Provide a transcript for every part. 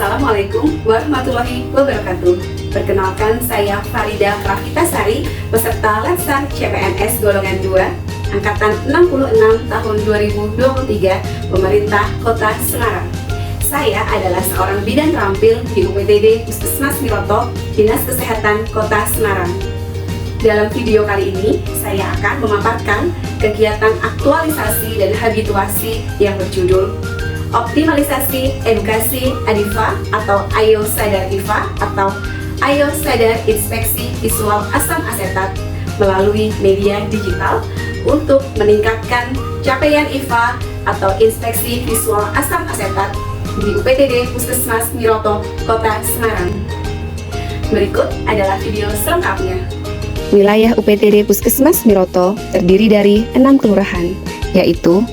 Assalamualaikum warahmatullahi wabarakatuh. Perkenalkan, saya Farida Pravitasari, peserta Lensar CPNS golongan 2, angkatan 66 tahun 2023, Pemerintah Kota Semarang. Saya adalah seorang bidan terampil di UPTD Puskesmas Miroto, Dinas Kesehatan Kota Semarang. Dalam video kali ini, saya akan memaparkan kegiatan aktualisasi dan habituasi yang berjudul Optimalisasi Edukasi ADIFA atau Ayo Sadar IFA atau Ayo Sadar Inspeksi Visual Asam Asetat melalui media digital untuk meningkatkan capaian IFA atau Inspeksi Visual Asam Asetat di UPTD Puskesmas Miroto, Kota Semarang. Berikut adalah video selengkapnya. Wilayah UPTD Puskesmas Miroto terdiri dari 6 kelurahan, yaitu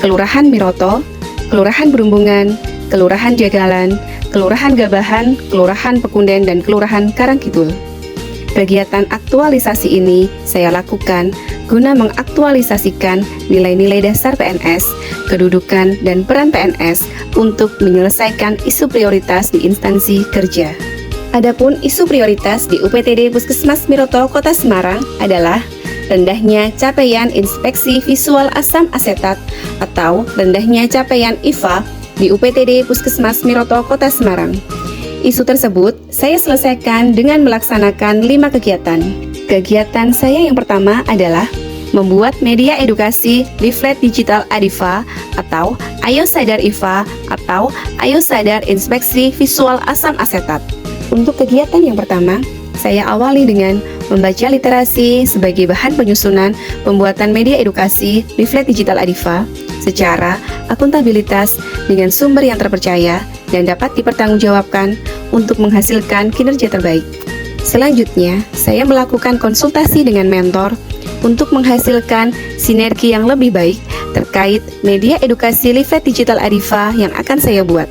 Kelurahan Miroto, Kelurahan Berumbungan, Kelurahan Jagalan, Kelurahan Gabahan, Kelurahan Pekunden, dan Kelurahan Karangkidul. Kegiatan aktualisasi ini saya lakukan guna mengaktualisasikan nilai-nilai dasar PNS, kedudukan dan peran PNS untuk menyelesaikan isu prioritas di instansi kerja. Adapun isu prioritas di UPTD Puskesmas Miroto Kota Semarang adalah rendahnya capaian inspeksi visual asam asetat atau rendahnya capaian IFA di UPTD Puskesmas Miroto Kota Semarang. Isu tersebut saya selesaikan dengan melaksanakan 5 kegiatan. Kegiatan saya yang pertama adalah membuat media edukasi leaflet digital ADIFA atau Ayo Sadar IFA atau Ayo Sadar Inspeksi Visual Asam Asetat. Untuk kegiatan yang pertama, saya awali dengan membaca literasi sebagai bahan penyusunan pembuatan media edukasi leaflet digital ADIFA secara akuntabilitas dengan sumber yang terpercaya dan dapat dipertanggungjawabkan untuk menghasilkan kinerja terbaik. Selanjutnya, saya melakukan konsultasi dengan mentor untuk menghasilkan sinergi yang lebih baik terkait media edukasi leaflet digital ADIFA yang akan saya buat.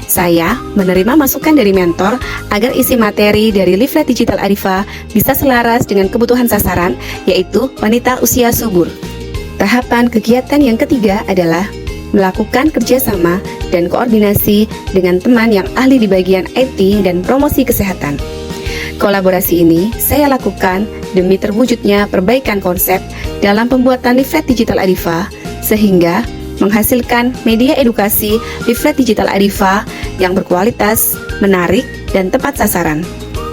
Saya menerima masukan dari mentor agar isi materi dari leaflet digital ADIFA bisa selaras dengan kebutuhan sasaran, yaitu wanita usia subur. Tahapan kegiatan yang ketiga adalah melakukan kerjasama dan koordinasi dengan teman yang ahli di bagian IT dan promosi kesehatan. Kolaborasi ini saya lakukan demi terwujudnya perbaikan konsep dalam pembuatan leaflet digital ADIFA, sehingga menghasilkan media edukasi leaflet digital ADIFA yang berkualitas, menarik, dan tepat sasaran.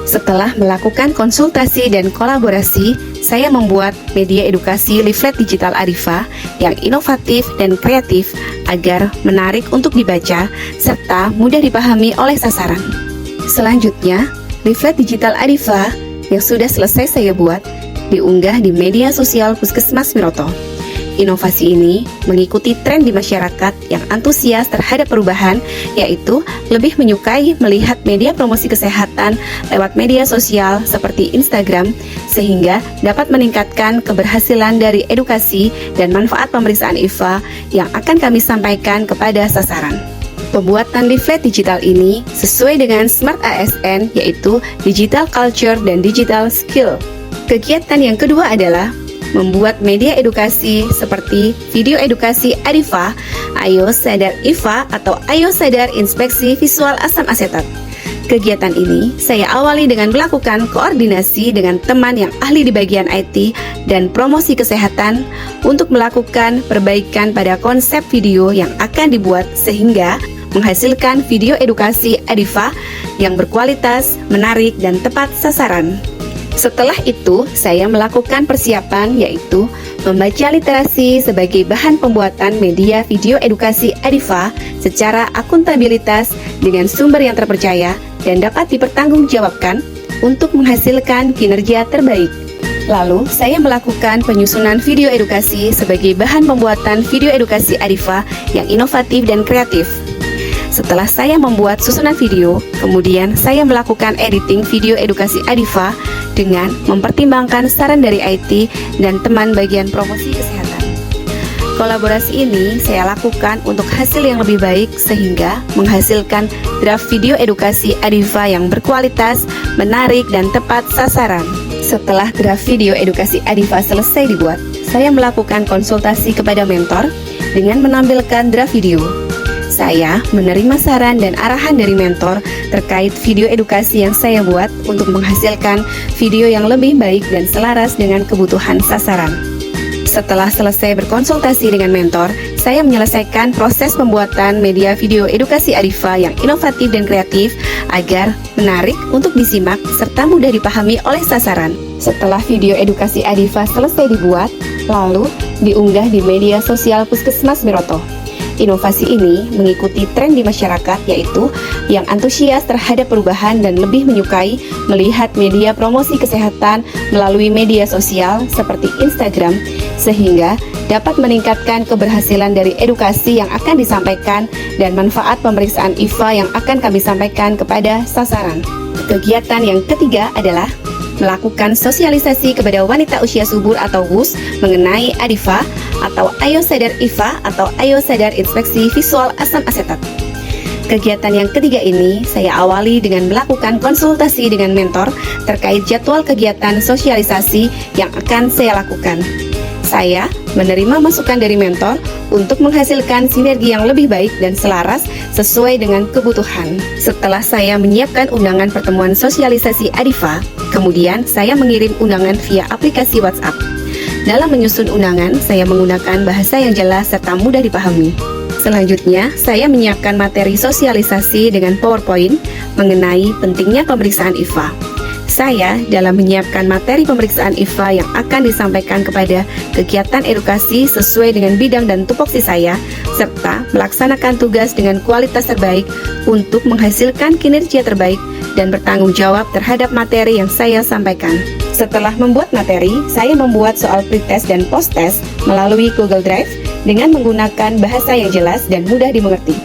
Setelah melakukan konsultasi dan kolaborasi, saya membuat media edukasi leaflet digital ADIFA yang inovatif dan kreatif agar menarik untuk dibaca serta mudah dipahami oleh sasaran. Selanjutnya, leaflet digital ADIFA yang sudah selesai saya buat diunggah di media sosial Puskesmas Miroto. Inovasi ini mengikuti tren di masyarakat yang antusias terhadap perubahan, yaitu lebih menyukai melihat media promosi kesehatan lewat media sosial seperti Instagram, sehingga dapat meningkatkan keberhasilan dari edukasi dan manfaat pemeriksaan IFA yang akan kami sampaikan kepada sasaran. Pembuatan leaflet digital ini sesuai dengan Smart ASN, yaitu Digital Culture dan Digital Skill. Kegiatan yang kedua adalah membuat media edukasi seperti video edukasi ADIFA, Ayo Sadar IFA atau Ayo Sadar Inspeksi Visual Asam Asetat. Kegiatan ini saya awali dengan melakukan koordinasi dengan teman yang ahli di bagian IT dan promosi kesehatan untuk melakukan perbaikan pada konsep video yang akan dibuat sehingga menghasilkan video edukasi ADIFA yang berkualitas, menarik, dan tepat sasaran. Setelah itu, saya melakukan persiapan, yaitu membaca literasi sebagai bahan pembuatan media video edukasi ADIFA secara akuntabilitas dengan sumber yang terpercaya dan dapat dipertanggungjawabkan untuk menghasilkan kinerja terbaik. Lalu, saya melakukan penyusunan video edukasi sebagai bahan pembuatan video edukasi ADIFA yang inovatif dan kreatif. Setelah saya membuat susunan video, kemudian saya melakukan editing video edukasi ADIFA dengan mempertimbangkan saran dari IT dan teman bagian promosi kesehatan. Kolaborasi ini saya lakukan untuk hasil yang lebih baik sehingga menghasilkan draft video edukasi ADIFA yang berkualitas, menarik, dan tepat sasaran. Setelah draft video edukasi ADIFA selesai dibuat, saya melakukan konsultasi kepada mentor dengan menampilkan draft video. Saya menerima saran dan arahan dari mentor terkait video edukasi yang saya buat untuk menghasilkan video yang lebih baik dan selaras dengan kebutuhan sasaran. Setelah selesai berkonsultasi dengan mentor, saya menyelesaikan proses pembuatan media video edukasi Adifa yang inovatif dan kreatif agar menarik untuk disimak serta mudah dipahami oleh sasaran. Setelah video edukasi Adifa selesai dibuat, lalu diunggah di media sosial Puskesmas Miroto. Inovasi ini mengikuti tren di masyarakat, yaitu yang antusias terhadap perubahan dan lebih menyukai melihat media promosi kesehatan melalui media sosial seperti Instagram, sehingga dapat meningkatkan keberhasilan dari edukasi yang akan disampaikan dan manfaat pemeriksaan IFA yang akan kami sampaikan kepada sasaran. Kegiatan yang ketiga adalah melakukan sosialisasi kepada wanita usia subur atau WUS mengenai Adifa atau Ayo Sadar IFA atau Ayo Sadar Inspeksi Visual Asam Asetat. Kegiatan yang ketiga ini saya awali dengan melakukan konsultasi dengan mentor terkait jadwal kegiatan sosialisasi yang akan saya lakukan. Saya menerima masukan dari mentor untuk menghasilkan sinergi yang lebih baik dan selaras sesuai dengan kebutuhan. Setelah saya menyiapkan undangan pertemuan sosialisasi Adifa, kemudian saya mengirim undangan via aplikasi WhatsApp. Dalam menyusun undangan, saya menggunakan bahasa yang jelas serta mudah dipahami. Selanjutnya, saya menyiapkan materi sosialisasi dengan PowerPoint mengenai pentingnya pemeriksaan IFA. Saya dalam menyiapkan materi pemeriksaan IFA yang akan disampaikan kepada kegiatan edukasi sesuai dengan bidang dan tupoksi saya, serta melaksanakan tugas dengan kualitas terbaik untuk menghasilkan kinerja terbaik dan bertanggung jawab terhadap materi yang saya sampaikan. Setelah membuat materi, saya membuat soal pretest dan post-test melalui Google Drive dengan menggunakan bahasa yang jelas dan mudah dimengerti.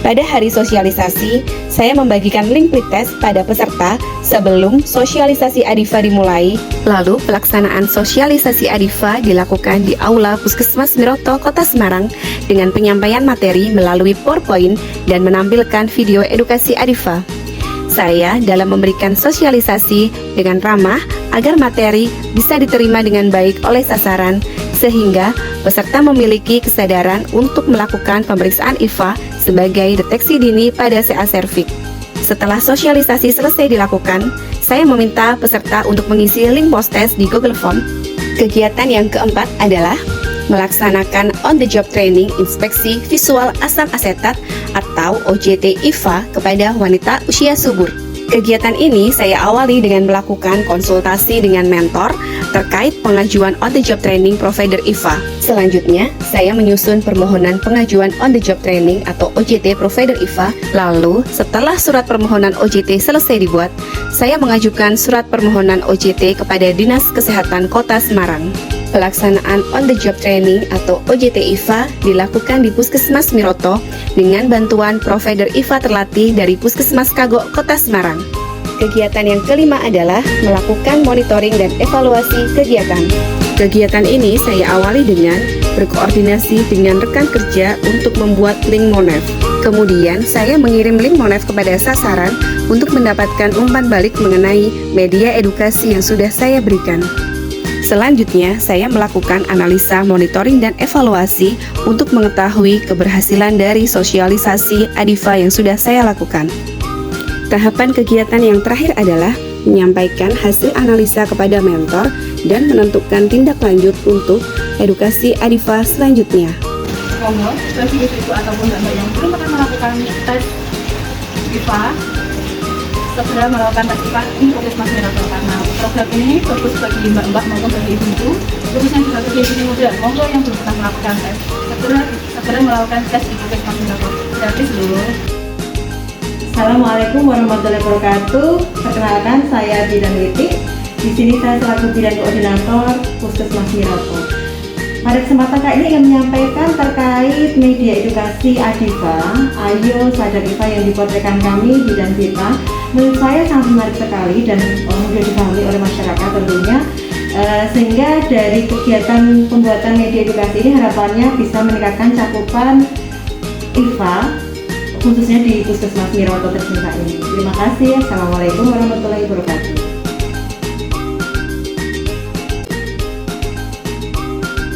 Pada hari sosialisasi, saya membagikan link pretest pada peserta sebelum sosialisasi Adifa dimulai. Lalu pelaksanaan sosialisasi Adifa dilakukan di Aula Puskesmas Miroto, Kota Semarang dengan penyampaian materi melalui PowerPoint dan menampilkan video edukasi Adifa. Saya dalam memberikan sosialisasi dengan ramah agar materi bisa diterima dengan baik oleh sasaran, sehingga peserta memiliki kesadaran untuk melakukan pemeriksaan IFA sebagai deteksi dini pada CA serviks. Setelah sosialisasi selesai dilakukan, saya meminta peserta untuk mengisi link post-test di Google Form. Kegiatan yang keempat adalah melaksanakan on-the-job training inspeksi visual asam asetat atau OJT IFA kepada wanita usia subur. Kegiatan ini saya awali dengan melakukan konsultasi dengan mentor terkait pengajuan on-the-job training provider IFA. Selanjutnya, saya menyusun permohonan pengajuan on-the-job training atau OJT provider IFA. Lalu, setelah surat permohonan OJT selesai dibuat, saya mengajukan surat permohonan OJT kepada Dinas Kesehatan Kota Semarang. Pelaksanaan on-the-job training atau OJT IFA dilakukan di Puskesmas Miroto dengan bantuan provider IFA terlatih dari Puskesmas Kagok Kota Semarang. Kegiatan yang kelima adalah melakukan monitoring dan evaluasi kegiatan. Kegiatan ini saya awali dengan berkoordinasi dengan rekan kerja untuk membuat link Monef. Kemudian saya mengirim link Monef kepada sasaran untuk mendapatkan umpan balik mengenai media edukasi yang sudah saya berikan. Selanjutnya, saya melakukan analisa, monitoring, dan evaluasi untuk mengetahui keberhasilan dari sosialisasi Adifa yang sudah saya lakukan. Tahapan kegiatan yang terakhir adalah menyampaikan hasil analisa kepada mentor dan menentukan tindak lanjut untuk edukasi Adifa selanjutnya. Monggo, bagi ibu-ibu ataupun mbak-mbak yang belum pernah melakukan tes IFA, segera melakukan tes IFA di Puskesmas Miroto, karena program ini bagus bagi mbak-mbak maupun bagi ibu-ibu, khususnya juga bagi ibu muda. Monggo yang belum pernah melakukan tes, segera melakukan tes di Puskesmas Miroto. Gratis dulu. Assalamualaikum warahmatullahi wabarakatuh. Perkenalkan, saya Bidan Witi. Di sini saya selaku Bidan Koordinator Puskesmas Miroto. Pada kesempatan kali ini ingin menyampaikan terkait media edukasi Adifa, Ayo Sadar IFA yang dibuat rekan kami Bidan Vita. Menurut saya sangat menarik sekali dan mudah dipahami oleh masyarakat tentunya. Sehingga dari kegiatan pembuatan media edukasi ini harapannya bisa meningkatkan cakupan IFA khususnya di Puskesmas Miroto tercinta ini. Terima kasih. Assalamualaikum warahmatullahi wabarakatuh.